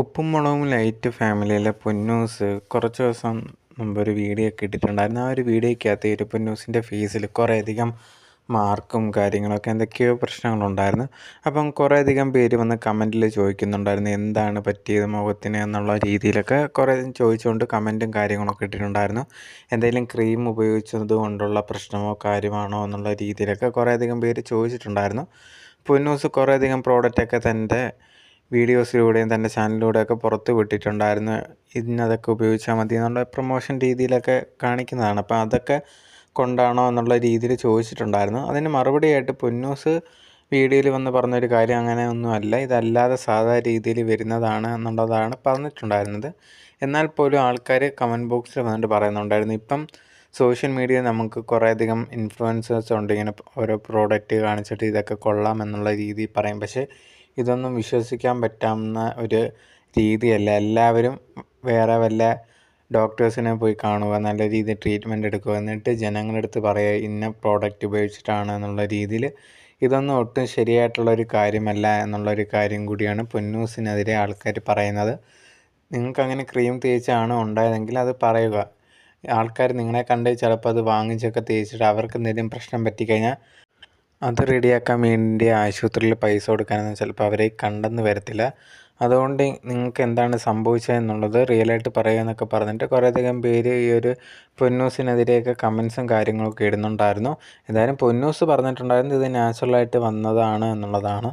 ഉപ്പും മുളകും ലൈറ്റ് ഫാമിലിയിലെ പൊന്നൂസ് കുറച്ച് ദിവസം മുമ്പ് ഒരു വീഡിയോ ഒക്കെ ഇട്ടിട്ടുണ്ടായിരുന്നു. ആ ഒരു വീഡിയോയ്ക്കകത്ത് ഈ ഒരു പൊന്നൂസിൻ്റെ ഫേസിൽ കുറേയധികം മാർക്കും കാര്യങ്ങളൊക്കെ എന്തൊക്കെയോ പ്രശ്നങ്ങളുണ്ടായിരുന്നു. അപ്പം കുറേയധികം പേര് വന്ന് കമൻറ്റിൽ ചോദിക്കുന്നുണ്ടായിരുന്നു എന്താണ് പറ്റിയത് മുഖത്തിന് എന്നുള്ള രീതിയിലൊക്കെ കുറേ ചോദിച്ചുകൊണ്ട് കമൻറ്റും കാര്യങ്ങളൊക്കെ ഇട്ടിട്ടുണ്ടായിരുന്നു. എന്തെങ്കിലും ക്രീം ഉപയോഗിച്ചത് കൊണ്ടുള്ള പ്രശ്നമോ കാര്യമാണോ എന്നുള്ള രീതിയിലൊക്കെ കുറേയധികം പേര് ചോദിച്ചിട്ടുണ്ടായിരുന്നു. പൊന്നൂസ് കുറേയധികം പ്രോഡക്റ്റൊക്കെ തൻ്റെ വീഡിയോസിലൂടെയും തൻ്റെ ചാനലിലൂടെയൊക്കെ പുറത്ത് വിട്ടിട്ടുണ്ടായിരുന്നു. ഇന്നതൊക്കെ ഉപയോഗിച്ചാൽ മതി എന്നുള്ള പ്രൊമോഷൻ രീതിയിലൊക്കെ കാണിക്കുന്നതാണ്. അപ്പോൾ അതൊക്കെ കൊണ്ടാണോ എന്നുള്ള രീതിയിൽ ചോദിച്ചിട്ടുണ്ടായിരുന്നു. അതിന് മറുപടിയായിട്ട് പൊന്നൂസ് വീഡിയോയിൽ വന്ന് പറഞ്ഞൊരു കാര്യം അങ്ങനെ ഒന്നുമല്ല, ഇതല്ലാതെ സാധാ രീതിയിൽ വരുന്നതാണ് എന്നുള്ളതാണ് പറഞ്ഞിട്ടുണ്ടായിരുന്നത്. എന്നാൽ പോലും ആൾക്കാർ കമൻറ്റ് ബോക്സിൽ വന്നിട്ട് പറയുന്നുണ്ടായിരുന്നു, ഇപ്പം സോഷ്യൽ മീഡിയ നമുക്ക് കുറേയധികം ഇൻഫ്ലുവൻസേഴ്സ് ഉണ്ട്, ഇങ്ങനെ ഓരോ പ്രോഡക്റ്റ് കാണിച്ചിട്ട് ഇതൊക്കെ കൊള്ളാം എന്നുള്ള രീതിയിൽ പറയും. പക്ഷേ ഇതൊന്നും വിശ്വസിക്കാൻ പറ്റാവുന്ന ഒരു രീതിയല്ല. എല്ലാവരും വേറെ വല്ല ഡോക്ടേഴ്സിനെ പോയി കാണുക, നല്ല രീതിയിൽ ട്രീറ്റ്മെൻറ്റ് എടുക്കുക, എന്നിട്ട് ജനങ്ങളുടെ അടുത്ത് പറയുക ഇന്ന പ്രോഡക്റ്റ് ഉപയോഗിച്ചിട്ടാണ് എന്നുള്ള രീതിയിൽ. ഇതൊന്നും ഒട്ടും ശരിയായിട്ടുള്ളൊരു കാര്യമല്ല എന്നുള്ളൊരു കാര്യം കൂടിയാണ് പൊന്നൂസിനെതിരെ ആൾക്കാർ പറയുന്നത്. നിങ്ങൾക്കങ്ങനെ ക്രീം തേച്ചാണ് ഉണ്ടായതെങ്കിൽ അത് പറയുക. ആൾക്കാർ നിങ്ങളെ കണ്ട് ചിലപ്പോൾ അത് വാങ്ങിച്ചൊക്കെ തേച്ചിട്ട് അവർക്ക് എന്തെങ്കിലും പ്രശ്നം പറ്റിക്കഴിഞ്ഞാൽ അത് റെഡിയാക്കാൻ വേണ്ടി ആശുപത്രിയിൽ പൈസ കൊടുക്കാനൊന്നും ചിലപ്പോൾ അവരെ കണ്ടെന്ന് വരത്തില്ല. അതുകൊണ്ട് നിങ്ങൾക്ക് എന്താണ് സംഭവിച്ചതെന്നുള്ളത് റിയലായിട്ട് പറയുക എന്നൊക്കെ പറഞ്ഞിട്ട് കുറേയധികം പേര് ഈ ഒരു പൊന്നൂസിനെതിരെയൊക്കെ കമൻസും കാര്യങ്ങളൊക്കെ ഇടുന്നുണ്ടായിരുന്നു. എന്തായാലും പൊന്നൂസ് പറഞ്ഞിട്ടുണ്ടായിരുന്നു ഇത് നാച്ചുറലായിട്ട് വന്നതാണ് എന്നുള്ളതാണ്.